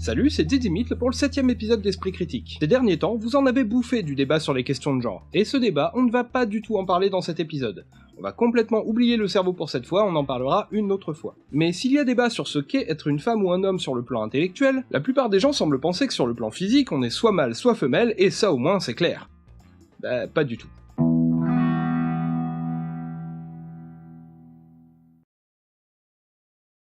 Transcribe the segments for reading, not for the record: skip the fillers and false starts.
Salut, c'est Didymit pour le 7ème épisode d'Esprit Critique. Ces derniers temps, vous en avez bouffé du débat sur les questions de genre, et ce débat, on ne va pas du tout en parler dans cet épisode. On va complètement oublier le cerveau pour cette fois, on en parlera une autre fois. Mais s'il y a débat sur ce qu'est être une femme ou un homme sur le plan intellectuel, la plupart des gens semblent penser que sur le plan physique, on est soit mâle, soit femelle, et ça au moins c'est clair. Bah, pas du tout.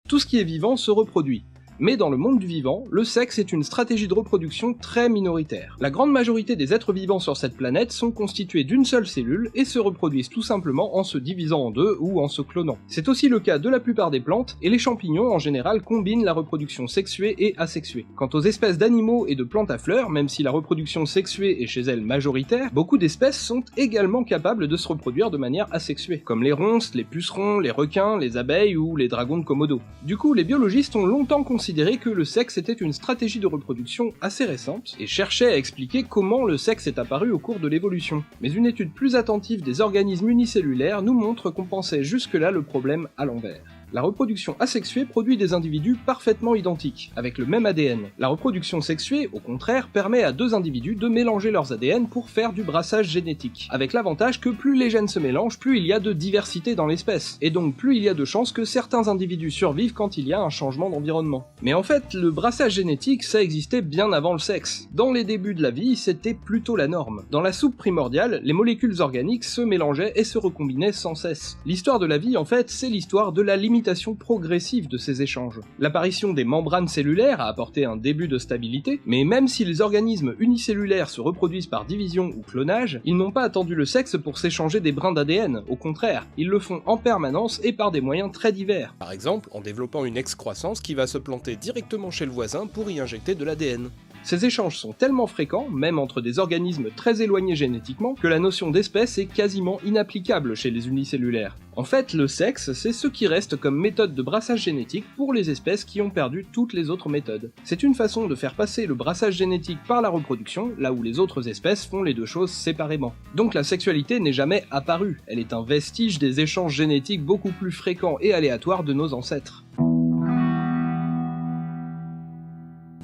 Tout ce qui est vivant se reproduit. Mais dans le monde du vivant, le sexe est une stratégie de reproduction très minoritaire. La grande majorité des êtres vivants sur cette planète sont constitués d'une seule cellule et se reproduisent tout simplement en se divisant en deux ou en se clonant. C'est aussi le cas de la plupart des plantes, et les champignons en général combinent la reproduction sexuée et asexuée. Quant aux espèces d'animaux et de plantes à fleurs, même si la reproduction sexuée est chez elles majoritaire, beaucoup d'espèces sont également capables de se reproduire de manière asexuée, comme les ronces, les pucerons, les requins, les abeilles ou les dragons de Komodo. Du coup, les biologistes ont longtemps considéré que le sexe était une stratégie de reproduction assez récente, et cherchaient à expliquer comment le sexe est apparu au cours de l'évolution. Mais une étude plus attentive des organismes unicellulaires nous montre qu'on pensait jusque-là le problème à l'envers. La reproduction asexuée produit des individus parfaitement identiques, avec le même ADN. La reproduction sexuée, au contraire, permet à deux individus de mélanger leurs ADN pour faire du brassage génétique, avec l'avantage que plus les gènes se mélangent, plus il y a de diversité dans l'espèce, et donc plus il y a de chances que certains individus survivent quand il y a un changement d'environnement. Mais en fait, le brassage génétique, ça existait bien avant le sexe. Dans les débuts de la vie, c'était plutôt la norme. Dans la soupe primordiale, les molécules organiques se mélangeaient et se recombinaient sans cesse. L'histoire de la vie, en fait, c'est l'histoire de la limitation progressive de ces échanges. L'apparition des membranes cellulaires a apporté un début de stabilité, mais même si les organismes unicellulaires se reproduisent par division ou clonage, ils n'ont pas attendu le sexe pour s'échanger des brins d'ADN, au contraire, ils le font en permanence et par des moyens très divers. Par exemple, en développant une excroissance qui va se planter directement chez le voisin pour y injecter de l'ADN. Ces échanges sont tellement fréquents, même entre des organismes très éloignés génétiquement, que la notion d'espèce est quasiment inapplicable chez les unicellulaires. En fait, le sexe, c'est ce qui reste comme méthode de brassage génétique pour les espèces qui ont perdu toutes les autres méthodes. C'est une façon de faire passer le brassage génétique par la reproduction, là où les autres espèces font les deux choses séparément. Donc la sexualité n'est jamais apparue, elle est un vestige des échanges génétiques beaucoup plus fréquents et aléatoires de nos ancêtres.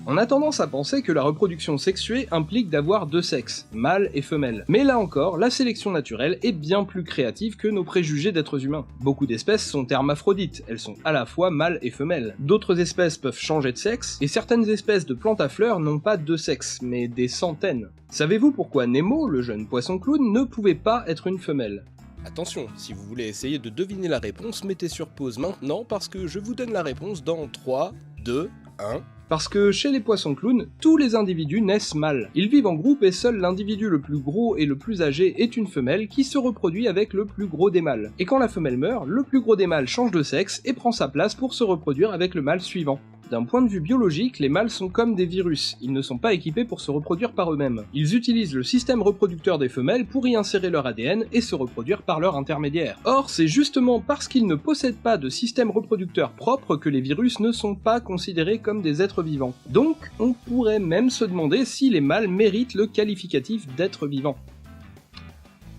On a tendance à penser que la reproduction sexuée implique d'avoir deux sexes, mâle et femelle. Mais là encore, la sélection naturelle est bien plus créative que nos préjugés d'êtres humains. Beaucoup d'espèces sont hermaphrodites, elles sont à la fois mâles et femelles. D'autres espèces peuvent changer de sexe, et certaines espèces de plantes à fleurs n'ont pas deux sexes, mais des centaines. Savez-vous pourquoi Nemo, le jeune poisson clown, ne pouvait pas être une femelle ? Attention, si vous voulez essayer de deviner la réponse, mettez sur pause maintenant parce que je vous donne la réponse dans 3, 2, 1... Parce que chez les poissons clowns, tous les individus naissent mâles. Ils vivent en groupe et seul l'individu le plus gros et le plus âgé est une femelle qui se reproduit avec le plus gros des mâles. Et quand la femelle meurt, le plus gros des mâles change de sexe et prend sa place pour se reproduire avec le mâle suivant. D'un point de vue biologique, les mâles sont comme des virus, ils ne sont pas équipés pour se reproduire par eux-mêmes. Ils utilisent le système reproducteur des femelles pour y insérer leur ADN et se reproduire par leur intermédiaire. Or, c'est justement parce qu'ils ne possèdent pas de système reproducteur propre que les virus ne sont pas considérés comme des êtres vivants. Donc, on pourrait même se demander si les mâles méritent le qualificatif d'être vivant.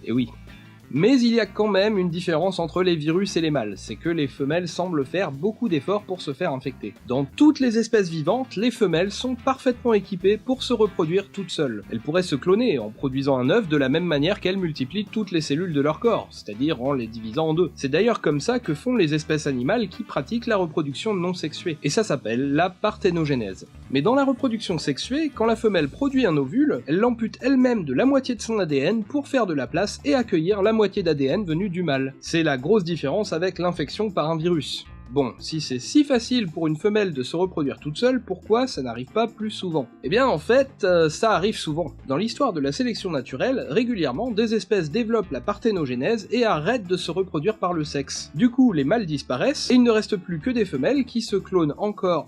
Et oui. Mais il y a quand même une différence entre les virus et les mâles, c'est que les femelles semblent faire beaucoup d'efforts pour se faire infecter. Dans toutes les espèces vivantes, les femelles sont parfaitement équipées pour se reproduire toutes seules. Elles pourraient se cloner en produisant un œuf de la même manière qu'elles multiplient toutes les cellules de leur corps, c'est-à-dire en les divisant en deux. C'est d'ailleurs comme ça que font les espèces animales qui pratiquent la reproduction non sexuée, et ça s'appelle la parthénogénèse. Mais dans la reproduction sexuée, quand la femelle produit un ovule, elle l'ampute elle-même de la moitié de son ADN pour faire de la place et accueillir la moitié d'ADN venu du mâle. C'est la grosse différence avec l'infection par un virus. Bon, si c'est si facile pour une femelle de se reproduire toute seule, pourquoi ça n'arrive pas plus souvent ? Eh bien en fait, ça arrive souvent. Dans l'histoire de la sélection naturelle, régulièrement, des espèces développent la parthénogénèse et arrêtent de se reproduire par le sexe. Du coup, les mâles disparaissent, et il ne reste plus que des femelles qui se clonent encore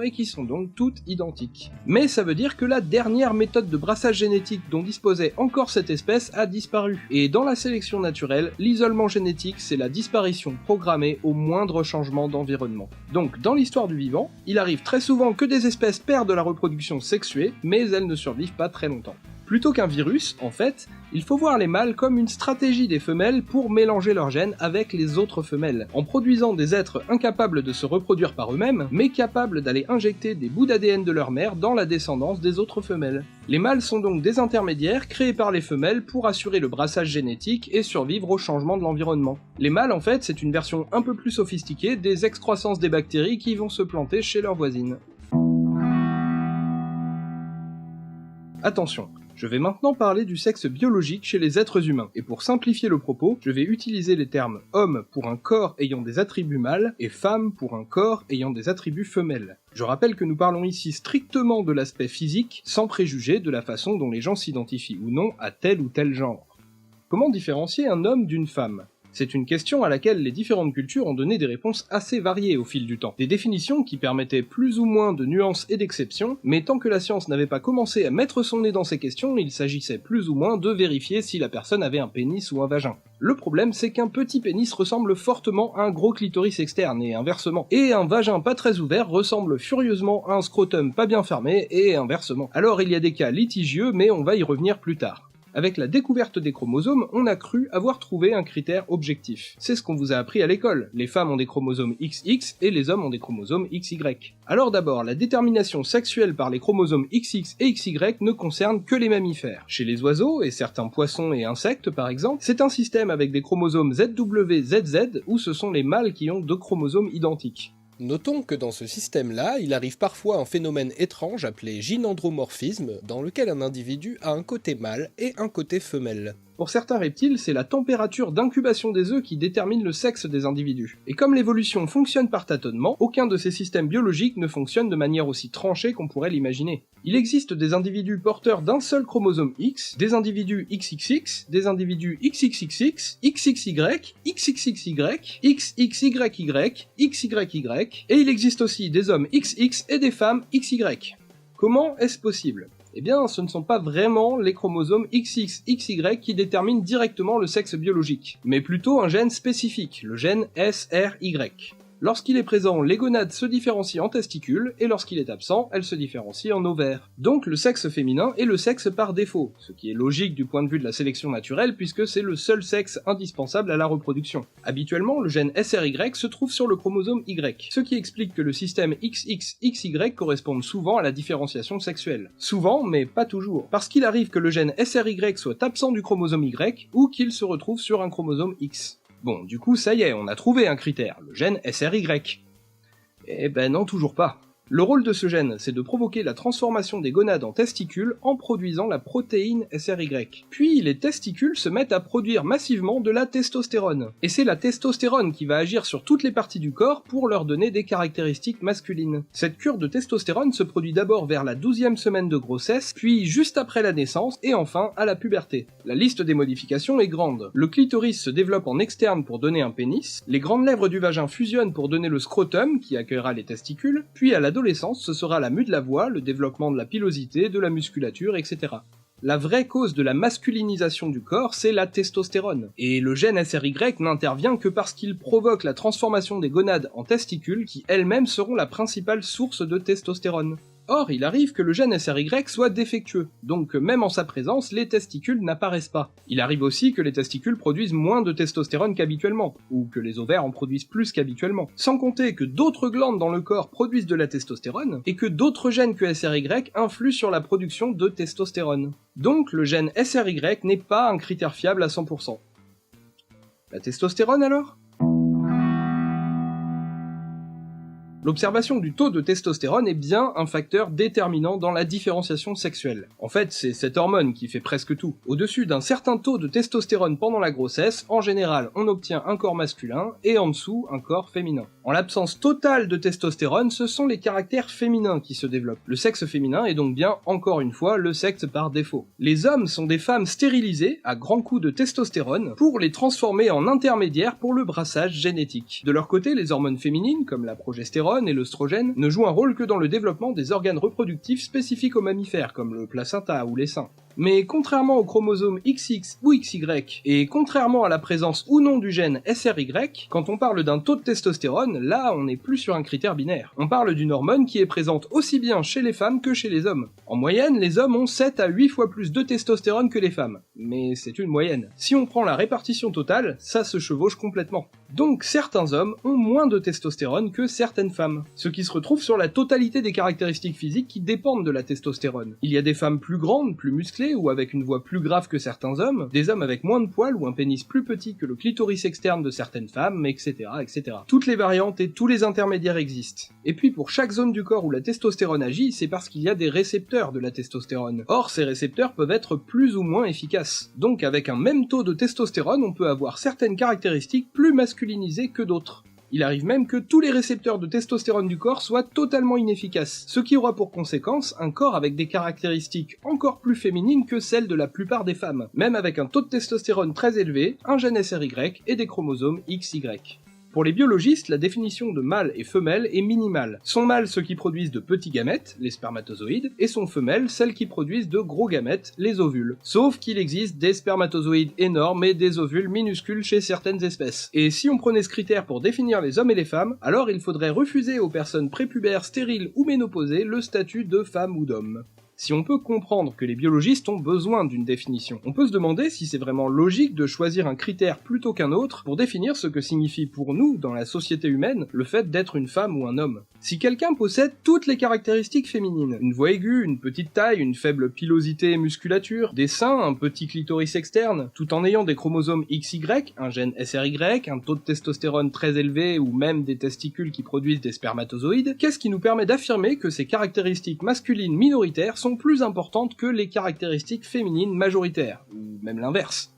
et qui sont donc toutes identiques. Mais ça veut dire que la dernière méthode de brassage génétique dont disposait encore cette espèce a disparu. Et dans la sélection naturelle, l'isolement génétique, c'est la disparition programmée au moindre changement d'environnement. Donc, dans l'histoire du vivant, il arrive très souvent que des espèces perdent la reproduction sexuée, mais elles ne survivent pas très longtemps. Plutôt qu'un virus, en fait, il faut voir les mâles comme une stratégie des femelles pour mélanger leurs gènes avec les autres femelles, en produisant des êtres incapables de se reproduire par eux-mêmes, mais capables d'aller injecter des bouts d'ADN de leur mère dans la descendance des autres femelles. Les mâles sont donc des intermédiaires créés par les femelles pour assurer le brassage génétique et survivre au changement de l'environnement. Les mâles, en fait, c'est une version un peu plus sophistiquée des excroissances des bactéries qui vont se planter chez leurs voisines. Attention, je vais maintenant parler du sexe biologique chez les êtres humains, et pour simplifier le propos, je vais utiliser les termes homme pour un corps ayant des attributs mâles et femme pour un corps ayant des attributs femelles. Je rappelle que nous parlons ici strictement de l'aspect physique, sans préjuger de la façon dont les gens s'identifient ou non à tel ou tel genre. Comment différencier un homme d'une femme ? C'est une question à laquelle les différentes cultures ont donné des réponses assez variées au fil du temps. Des définitions qui permettaient plus ou moins de nuances et d'exceptions, mais tant que la science n'avait pas commencé à mettre son nez dans ces questions, il s'agissait plus ou moins de vérifier si la personne avait un pénis ou un vagin. Le problème, c'est qu'un petit pénis ressemble fortement à un gros clitoris externe, et inversement. Et un vagin pas très ouvert ressemble furieusement à un scrotum pas bien fermé, et inversement. Alors il y a des cas litigieux, mais on va y revenir plus tard. Avec la découverte des chromosomes, on a cru avoir trouvé un critère objectif. C'est ce qu'on vous a appris à l'école. Les femmes ont des chromosomes XX et les hommes ont des chromosomes XY. Alors d'abord, la détermination sexuelle par les chromosomes XX et XY ne concerne que les mammifères. Chez les oiseaux et certains poissons et insectes par exemple, c'est un système avec des chromosomes ZWZZ où ce sont les mâles qui ont deux chromosomes identiques. Notons que dans ce système-là, il arrive parfois un phénomène étrange appelé gynandromorphisme, dans lequel un individu a un côté mâle et un côté femelle. Pour certains reptiles, c'est la température d'incubation des œufs qui détermine le sexe des individus. Et comme l'évolution fonctionne par tâtonnement, aucun de ces systèmes biologiques ne fonctionne de manière aussi tranchée qu'on pourrait l'imaginer. Il existe des individus porteurs d'un seul chromosome X, des individus XXX, des individus XXXX, XXY, XXXY, XXYY, XYY, et il existe aussi des hommes XX et des femmes XY. Comment est-ce possible ? Eh bien, ce ne sont pas vraiment les chromosomes XX-XY qui déterminent directement le sexe biologique, mais plutôt un gène spécifique, le gène SRY. Lorsqu'il est présent, les gonades se différencient en testicules, et lorsqu'il est absent, elles se différencient en ovaires. Donc le sexe féminin est le sexe par défaut, ce qui est logique du point de vue de la sélection naturelle puisque c'est le seul sexe indispensable à la reproduction. Habituellement, le gène SRY se trouve sur le chromosome Y, ce qui explique que le système XXXY corresponde souvent à la différenciation sexuelle. Souvent, mais pas toujours, parce qu'il arrive que le gène SRY soit absent du chromosome Y, ou qu'il se retrouve sur un chromosome X. Bon, du coup, ça y est, on a trouvé un critère, le gène SRY. Eh ben non, toujours pas. Le rôle de ce gène, c'est de provoquer la transformation des gonades en testicules en produisant la protéine SRY. Puis les testicules se mettent à produire massivement de la testostérone. Et c'est la testostérone qui va agir sur toutes les parties du corps pour leur donner des caractéristiques masculines. Cette cure de testostérone se produit d'abord vers la 12e semaine de grossesse, puis juste après la naissance, et enfin à la puberté. La liste des modifications est grande. Le clitoris se développe en externe pour donner un pénis, les grandes lèvres du vagin fusionnent pour donner le scrotum, qui accueillera les testicules, puis à l'adolescence, ce sera la mue de la voix, le développement de la pilosité, de la musculature, etc. La vraie cause de la masculinisation du corps, c'est la testostérone. Et le gène SRY n'intervient que parce qu'il provoque la transformation des gonades en testicules qui elles-mêmes seront la principale source de testostérone. Or, il arrive que le gène SRY soit défectueux, donc que même en sa présence, les testicules n'apparaissent pas. Il arrive aussi que les testicules produisent moins de testostérone qu'habituellement, ou que les ovaires en produisent plus qu'habituellement. Sans compter que d'autres glandes dans le corps produisent de la testostérone, et que d'autres gènes que SRY influent sur la production de testostérone. Donc le gène SRY n'est pas un critère fiable à 100%. La testostérone alors ? L'observation du taux de testostérone est bien un facteur déterminant dans la différenciation sexuelle. En fait, c'est cette hormone qui fait presque tout. Au-dessus d'un certain taux de testostérone pendant la grossesse, en général, on obtient un corps masculin, et en dessous, un corps féminin. En l'absence totale de testostérone, ce sont les caractères féminins qui se développent. Le sexe féminin est donc bien, encore une fois, le sexe par défaut. Les hommes sont des femmes stérilisées, à grands coups de testostérone, pour les transformer en intermédiaires pour le brassage génétique. De leur côté, les hormones féminines, comme la progestérone et l'œstrogène, ne jouent un rôle que dans le développement des organes reproductifs spécifiques aux mammifères, comme le placenta ou les seins. Mais contrairement au chromosome XX ou XY, et contrairement à la présence ou non du gène SRY, quand on parle d'un taux de testostérone, là on n'est plus sur un critère binaire. On parle d'une hormone qui est présente aussi bien chez les femmes que chez les hommes. En moyenne, les hommes ont 7 à 8 fois plus de testostérone que les femmes. Mais c'est une moyenne. Si on prend la répartition totale, ça se chevauche complètement. Donc certains hommes ont moins de testostérone que certaines femmes, ce qui se retrouve sur la totalité des caractéristiques physiques qui dépendent de la testostérone. Il y a des femmes plus grandes, plus musclées ou avec une voix plus grave que certains hommes, des hommes avec moins de poils ou un pénis plus petit que le clitoris externe de certaines femmes, etc., etc. Toutes les variantes et tous les intermédiaires existent. Et puis pour chaque zone du corps où la testostérone agit, c'est parce qu'il y a des récepteurs de la testostérone. Or, ces récepteurs peuvent être plus ou moins efficaces. Donc avec un même taux de testostérone, on peut avoir certaines caractéristiques plus masculinisées que d'autres. Il arrive même que tous les récepteurs de testostérone du corps soient totalement inefficaces, ce qui aura pour conséquence un corps avec des caractéristiques encore plus féminines que celles de la plupart des femmes, même avec un taux de testostérone très élevé, un gène SRY et des chromosomes XY. Pour les biologistes, la définition de mâle et femelle est minimale. Sont mâles ceux qui produisent de petits gamètes, les spermatozoïdes, et sont femelles celles qui produisent de gros gamètes, les ovules. Sauf qu'il existe des spermatozoïdes énormes et des ovules minuscules chez certaines espèces. Et si on prenait ce critère pour définir les hommes et les femmes, alors il faudrait refuser aux personnes prépubères, stériles ou ménopausées le statut de femme ou d'homme. Si on peut comprendre que les biologistes ont besoin d'une définition, on peut se demander si c'est vraiment logique de choisir un critère plutôt qu'un autre pour définir ce que signifie pour nous, dans la société humaine, le fait d'être une femme ou un homme. Si quelqu'un possède toutes les caractéristiques féminines, une voix aiguë, une petite taille, une faible pilosité et musculature, des seins, un petit clitoris externe, tout en ayant des chromosomes XY, un gène SRY, un taux de testostérone très élevé ou même des testicules qui produisent des spermatozoïdes, qu'est-ce qui nous permet d'affirmer que ces caractéristiques masculines minoritaires sont plus importantes que les caractéristiques féminines majoritaires, ou même l'inverse.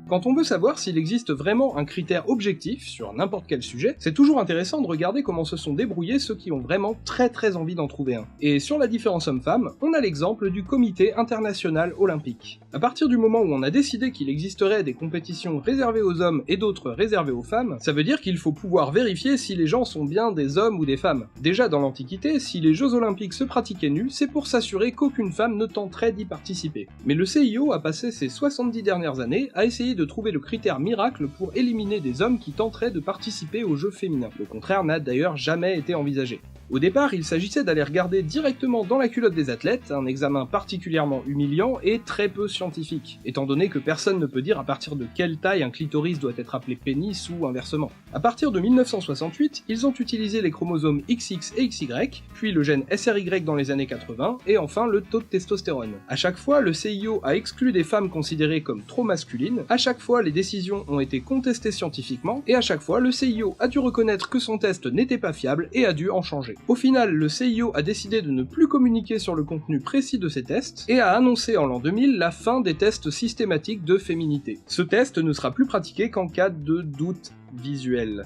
Quand on veut savoir s'il existe vraiment un critère objectif sur n'importe quel sujet, c'est toujours intéressant de regarder comment se sont débrouillés ceux qui ont vraiment très envie d'en trouver un. Et sur la différence homme-femme, on a l'exemple du Comité international olympique. À partir du moment où on a décidé qu'il existerait des compétitions réservées aux hommes et d'autres réservées aux femmes, ça veut dire qu'il faut pouvoir vérifier si les gens sont bien des hommes ou des femmes. Déjà dans l'Antiquité, si les Jeux olympiques se pratiquaient nus, c'est pour s'assurer qu'aucune femme ne tenterait d'y participer. Mais le CIO a passé ces 70 dernières années à essayer de trouver le critère miracle pour éliminer des hommes qui tenteraient de participer aux jeux féminins. Le contraire n'a d'ailleurs jamais été envisagé. Au départ, il s'agissait d'aller regarder directement dans la culotte des athlètes, un examen particulièrement humiliant et très peu scientifique, étant donné que personne ne peut dire à partir de quelle taille un clitoris doit être appelé pénis ou inversement. À partir de 1968, ils ont utilisé les chromosomes XX et XY, puis le gène SRY dans les années 80, et enfin le taux de testostérone. À chaque fois, le CIO a exclu des femmes considérées comme trop masculines, à chaque fois les décisions ont été contestées scientifiquement, et à chaque fois le CIO a dû reconnaître que son test n'était pas fiable et a dû en changer. Au final, le CIO a décidé de ne plus communiquer sur le contenu précis de ces tests, et a annoncé en l'an 2000 la fin des tests systématiques de féminité. Ce test ne sera plus pratiqué qu'en cas de doute visuel.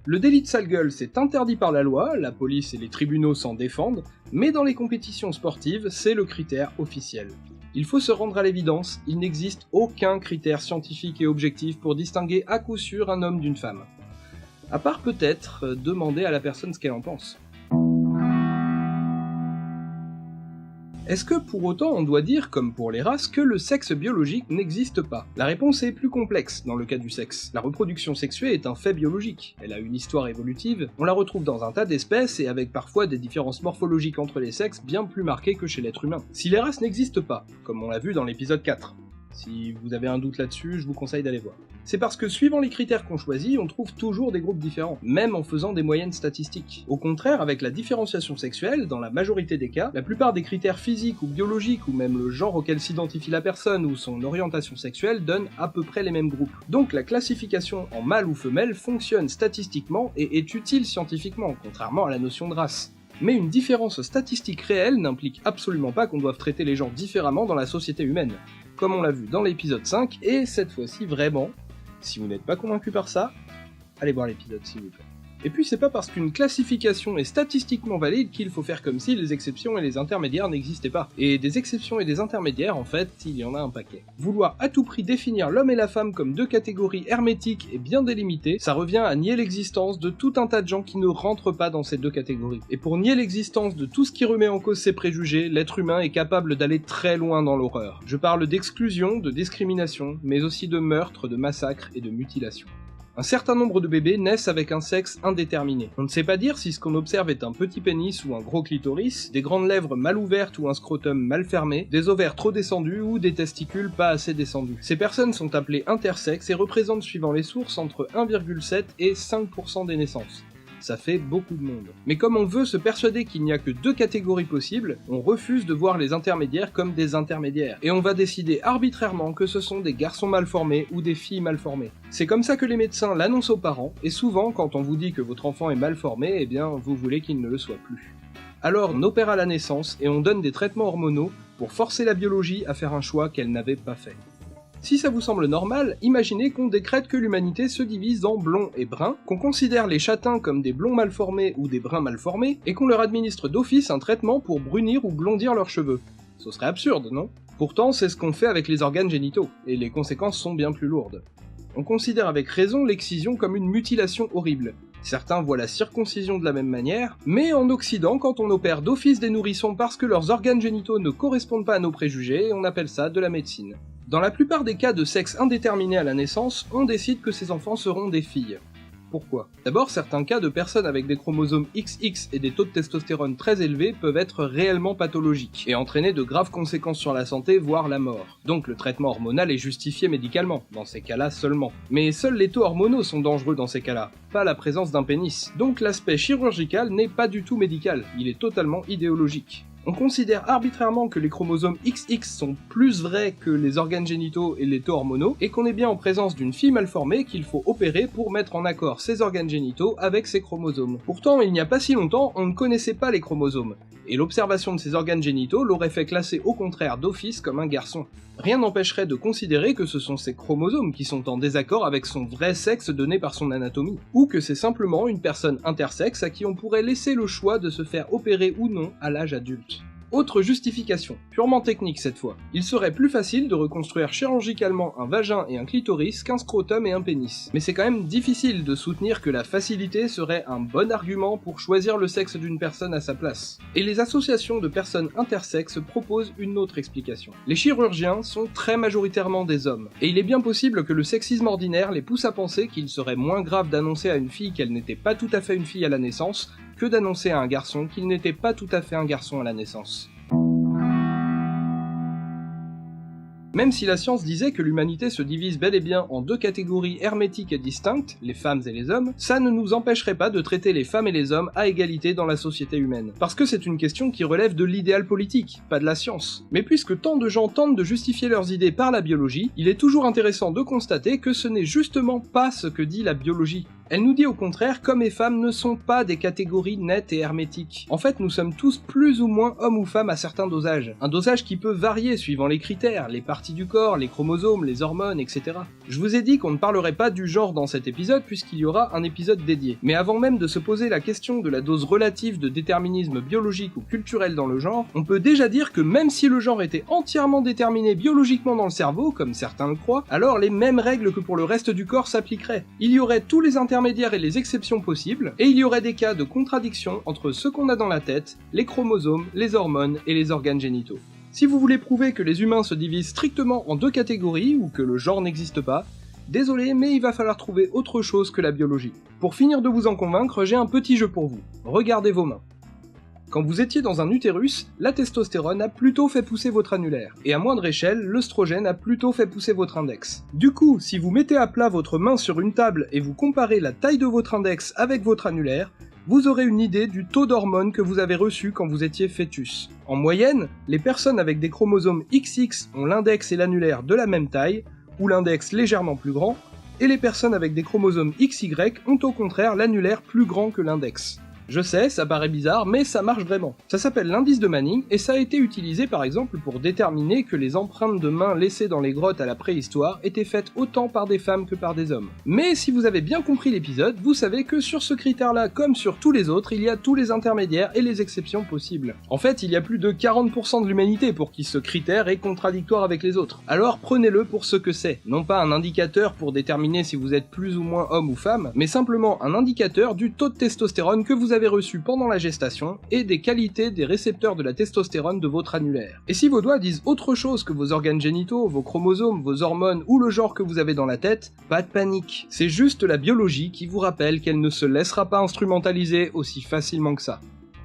Le délit de sale gueule, c'est interdit par la loi, la police et les tribunaux s'en défendent, mais dans les compétitions sportives, c'est le critère officiel. Il faut se rendre à l'évidence, il n'existe aucun critère scientifique et objectif pour distinguer à coup sûr un homme d'une femme. À part peut-être demander à la personne ce qu'elle en pense. Est-ce que pour autant on doit dire, comme pour les races, que le sexe biologique n'existe pas? La réponse est plus complexe dans le cas du sexe. La reproduction sexuée est un fait biologique, elle a une histoire évolutive, on la retrouve dans un tas d'espèces et avec parfois des différences morphologiques entre les sexes bien plus marquées que chez l'être humain. Si les races n'existent pas, comme on l'a vu dans l'épisode 4, si vous avez un doute là-dessus, je vous conseille d'aller voir. C'est parce que suivant les critères qu'on choisit, on trouve toujours des groupes différents, même en faisant des moyennes statistiques. Au contraire, avec la différenciation sexuelle, dans la majorité des cas, la plupart des critères physiques ou biologiques, ou même le genre auquel s'identifie la personne ou son orientation sexuelle donnent à peu près les mêmes groupes. Donc la classification en mâle ou femelle fonctionne statistiquement et est utile scientifiquement, contrairement à la notion de race. Mais une différence statistique réelle n'implique absolument pas qu'on doive traiter les gens différemment dans la société humaine, comme on l'a vu dans l'épisode 5, et cette fois-ci vraiment, si vous n'êtes pas convaincu par ça, allez voir l'épisode s'il vous plaît. Et puis c'est pas parce qu'une classification est statistiquement valide qu'il faut faire comme si les exceptions et les intermédiaires n'existaient pas. Et des exceptions et des intermédiaires, en fait, il y en a un paquet. Vouloir à tout prix définir l'homme et la femme comme deux catégories hermétiques et bien délimitées, ça revient à nier l'existence de tout un tas de gens qui ne rentrent pas dans ces deux catégories. Et pour nier l'existence de tout ce qui remet en cause ces préjugés, l'être humain est capable d'aller très loin dans l'horreur. Je parle d'exclusion, de discrimination, mais aussi de meurtre, de massacre et de mutilation. Un certain nombre de bébés naissent avec un sexe indéterminé. On ne sait pas dire si ce qu'on observe est un petit pénis ou un gros clitoris, des grandes lèvres mal ouvertes ou un scrotum mal fermé, des ovaires trop descendus ou des testicules pas assez descendus. Ces personnes sont appelées intersexes et représentent suivant les sources entre 1,7 et 5% des naissances. Ça fait beaucoup de monde. Mais comme on veut se persuader qu'il n'y a que deux catégories possibles, on refuse de voir les intermédiaires comme des intermédiaires, et on va décider arbitrairement que ce sont des garçons mal formés ou des filles mal formées. C'est comme ça que les médecins l'annoncent aux parents, et souvent quand on vous dit que votre enfant est mal formé, eh bien vous voulez qu'il ne le soit plus. Alors on opère à la naissance et on donne des traitements hormonaux pour forcer la biologie à faire un choix qu'elle n'avait pas fait. Si ça vous semble normal, imaginez qu'on décrète que l'humanité se divise en blonds et bruns, qu'on considère les châtains comme des blonds mal formés ou des bruns mal formés, et qu'on leur administre d'office un traitement pour brunir ou blondir leurs cheveux. Ce serait absurde, non ? Pourtant, c'est ce qu'on fait avec les organes génitaux, et les conséquences sont bien plus lourdes. On considère avec raison l'excision comme une mutilation horrible. Certains voient la circoncision de la même manière, mais en Occident, quand on opère d'office des nourrissons parce que leurs organes génitaux ne correspondent pas à nos préjugés, on appelle ça de la médecine. Dans la plupart des cas de sexe indéterminé à la naissance, on décide que ces enfants seront des filles. Pourquoi ? D'abord, certains cas de personnes avec des chromosomes XX et des taux de testostérone très élevés peuvent être réellement pathologiques, et entraîner de graves conséquences sur la santé, voire la mort. Donc le traitement hormonal est justifié médicalement, dans ces cas-là seulement. Mais seuls les taux hormonaux sont dangereux dans ces cas-là, pas la présence d'un pénis. Donc l'aspect chirurgical n'est pas du tout médical, il est totalement idéologique. On considère arbitrairement que les chromosomes XX sont plus vrais que les organes génitaux et les taux hormonaux, et qu'on est bien en présence d'une fille mal formée qu'il faut opérer pour mettre en accord ses organes génitaux avec ses chromosomes. Pourtant, il n'y a pas si longtemps, on ne connaissait pas les chromosomes, et l'observation de ces organes génitaux l'aurait fait classer au contraire d'office comme un garçon. Rien n'empêcherait de considérer que ce sont ses chromosomes qui sont en désaccord avec son vrai sexe donné par son anatomie, ou que c'est simplement une personne intersexe à qui on pourrait laisser le choix de se faire opérer ou non à l'âge adulte. Autre justification, purement technique cette fois. Il serait plus facile de reconstruire chirurgicalement un vagin et un clitoris qu'un scrotum et un pénis. Mais c'est quand même difficile de soutenir que la facilité serait un bon argument pour choisir le sexe d'une personne à sa place. Et les associations de personnes intersexes proposent une autre explication. Les chirurgiens sont très majoritairement des hommes, et il est bien possible que le sexisme ordinaire les pousse à penser qu'il serait moins grave d'annoncer à une fille qu'elle n'était pas tout à fait une fille à la naissance, que d'annoncer à un garçon qu'il n'était pas tout à fait un garçon à la naissance. Même si la science disait que l'humanité se divise bel et bien en deux catégories hermétiques et distinctes, les femmes et les hommes, ça ne nous empêcherait pas de traiter les femmes et les hommes à égalité dans la société humaine. Parce que c'est une question qui relève de l'idéal politique, pas de la science. Mais puisque tant de gens tentent de justifier leurs idées par la biologie, il est toujours intéressant de constater que ce n'est justement pas ce que dit la biologie. Elle nous dit au contraire qu'hommes et femmes ne sont pas des catégories nettes et hermétiques. En fait, nous sommes tous plus ou moins hommes ou femmes à certains dosages. Un dosage qui peut varier suivant les critères, les parties du corps, les chromosomes, les hormones, etc. Je vous ai dit qu'on ne parlerait pas du genre dans cet épisode puisqu'il y aura un épisode dédié. Mais avant même de se poser la question de la dose relative de déterminisme biologique ou culturel dans le genre, on peut déjà dire que même si le genre était entièrement déterminé biologiquement dans le cerveau, comme certains le croient, alors les mêmes règles que pour le reste du corps s'appliqueraient. Il y aurait tous les intermédiaires et les exceptions possibles, et il y aurait des cas de contradiction entre ce qu'on a dans la tête, les chromosomes, les hormones et les organes génitaux. Si vous voulez prouver que les humains se divisent strictement en deux catégories ou que le genre n'existe pas, désolé, mais il va falloir trouver autre chose que la biologie. Pour finir de vous en convaincre, j'ai un petit jeu pour vous. Regardez vos mains. Quand vous étiez dans un utérus, la testostérone a plutôt fait pousser votre annulaire, et à moindre échelle, l'œstrogène a plutôt fait pousser votre index. Du coup, si vous mettez à plat votre main sur une table et vous comparez la taille de votre index avec votre annulaire, vous aurez une idée du taux d'hormones que vous avez reçu quand vous étiez fœtus. En moyenne, les personnes avec des chromosomes XX ont l'index et l'annulaire de la même taille, ou l'index légèrement plus grand, et les personnes avec des chromosomes XY ont au contraire l'annulaire plus grand que l'index. Je sais, ça paraît bizarre, mais ça marche vraiment. Ça s'appelle l'indice de Manning, et ça a été utilisé par exemple pour déterminer que les empreintes de mains laissées dans les grottes à la préhistoire étaient faites autant par des femmes que par des hommes. Mais si vous avez bien compris l'épisode, vous savez que sur ce critère-là, comme sur tous les autres, il y a tous les intermédiaires et les exceptions possibles. En fait, il y a plus de 40% de l'humanité pour qui ce critère est contradictoire avec les autres. Alors prenez-le pour ce que c'est, non pas un indicateur pour déterminer si vous êtes plus ou moins homme ou femme, mais simplement un indicateur du taux de testostérone que vous avez reçu pendant la gestation et des qualités des récepteurs de la testostérone de votre annulaire. Et si vos doigts disent autre chose que vos organes génitaux, vos chromosomes, vos hormones ou le genre que vous avez dans la tête, pas de panique. C'est juste la biologie qui vous rappelle qu'elle ne se laissera pas instrumentaliser aussi facilement que ça.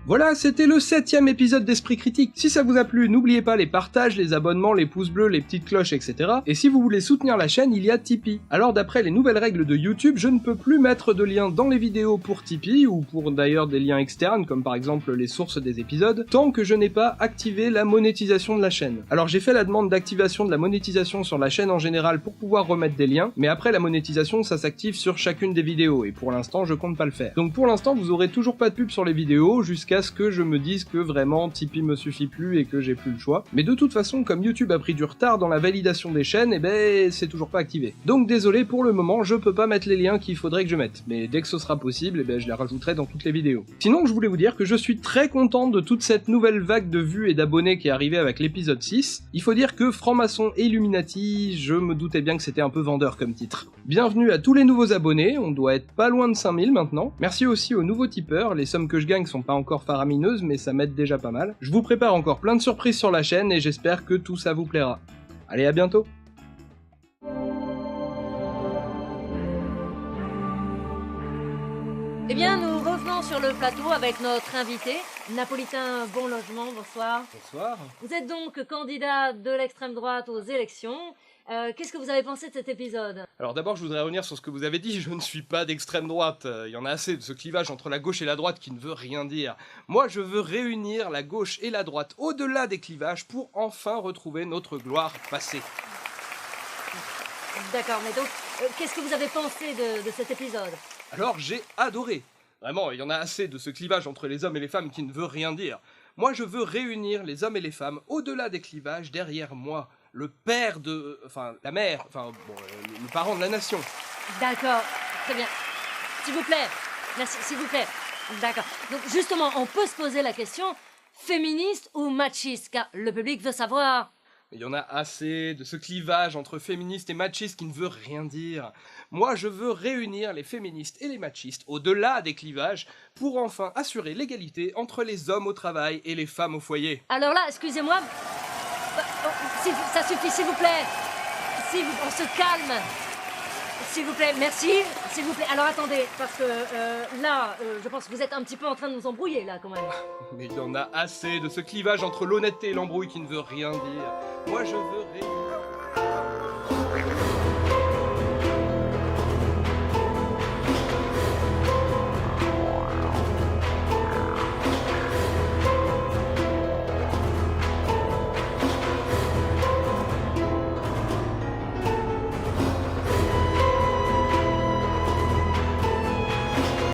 Voilà, c'était le 7ème épisode d'Esprit Critique. Si ça vous a plu, n'oubliez pas les partages, les abonnements, les pouces bleus, les petites cloches, etc. Et si vous voulez soutenir la chaîne, il y a Tipeee. Alors d'après les nouvelles règles de YouTube, je ne peux plus mettre de liens dans les vidéos pour Tipeee, ou pour d'ailleurs des liens externes, comme par exemple les sources des épisodes, tant que je n'ai pas activé la monétisation de la chaîne. Alors j'ai fait la demande d'activation de la monétisation sur la chaîne en général pour pouvoir remettre des liens, mais après la monétisation ça s'active sur chacune des vidéos, et pour l'instant je compte pas le faire. Donc pour l'instant vous aurez toujours pas de pub sur les vidéos, jusqu'à ce que je me dise que vraiment Tipeee me suffit plus et que j'ai plus le choix. Mais de toute façon, comme YouTube a pris du retard dans la validation des chaînes, et ben c'est toujours pas activé. Donc désolé, pour le moment, je peux pas mettre les liens qu'il faudrait que je mette. Mais dès que ce sera possible, et ben je les rajouterai dans toutes les vidéos. Sinon, je voulais vous dire que je suis très content de toute cette nouvelle vague de vues et d'abonnés qui est arrivée avec l'épisode 6. Il faut dire que Franc-Maçon et Illuminati, je me doutais bien que c'était un peu vendeur comme titre. Bienvenue à tous les nouveaux abonnés, on doit être pas loin de 5000 maintenant. Merci aussi aux nouveaux tipeurs, les sommes que je gagne sont pas encore faramineuses, mais ça m'aide déjà pas mal. Je vous prépare encore plein de surprises sur la chaîne et j'espère que tout ça vous plaira. Allez, à bientôt! Eh bien, nous revenons sur le plateau avec notre invité, Napolitain Bon Logement, bonsoir. Bonsoir. Vous êtes donc candidat de l'extrême droite aux élections. Qu'est-ce que vous avez pensé de cet épisode? Alors d'abord, je voudrais revenir sur ce que vous avez dit, je ne suis pas d'extrême droite. Il y en a assez de ce clivage entre la gauche et la droite qui ne veut rien dire. Moi, je veux réunir la gauche et la droite au-delà des clivages pour enfin retrouver notre gloire passée. D'accord, mais donc, qu'est-ce que vous avez pensé de cet épisode? Alors, j'ai adoré. Vraiment, il y en a assez de ce clivage entre les hommes et les femmes qui ne veut rien dire. Moi, je veux réunir les hommes et les femmes au-delà des clivages derrière moi. Le père de... Enfin, la mère... Enfin, bon, le parent de la nation. D'accord, très bien. S'il vous plaît. Merci, s'il vous plaît. D'accord. Donc, justement, on peut se poser la question, féministe ou machiste? Car le public veut savoir. Il y en a assez de ce clivage entre féministes et machistes qui ne veut rien dire. Moi, je veux réunir les féministes et les machistes au-delà des clivages pour enfin assurer l'égalité entre les hommes au travail et les femmes au foyer. Alors là, excusez-moi... ça suffit, s'il vous plaît. On se calme. S'il vous plaît, merci. S'il vous plaît. Alors attendez, parce que là, je pense que vous êtes un petit peu en train de nous embrouiller, là, quand même. Mais il y en a assez de ce clivage entre l'honnêteté et l'embrouille qui ne veut rien dire. Moi, je veux réunir...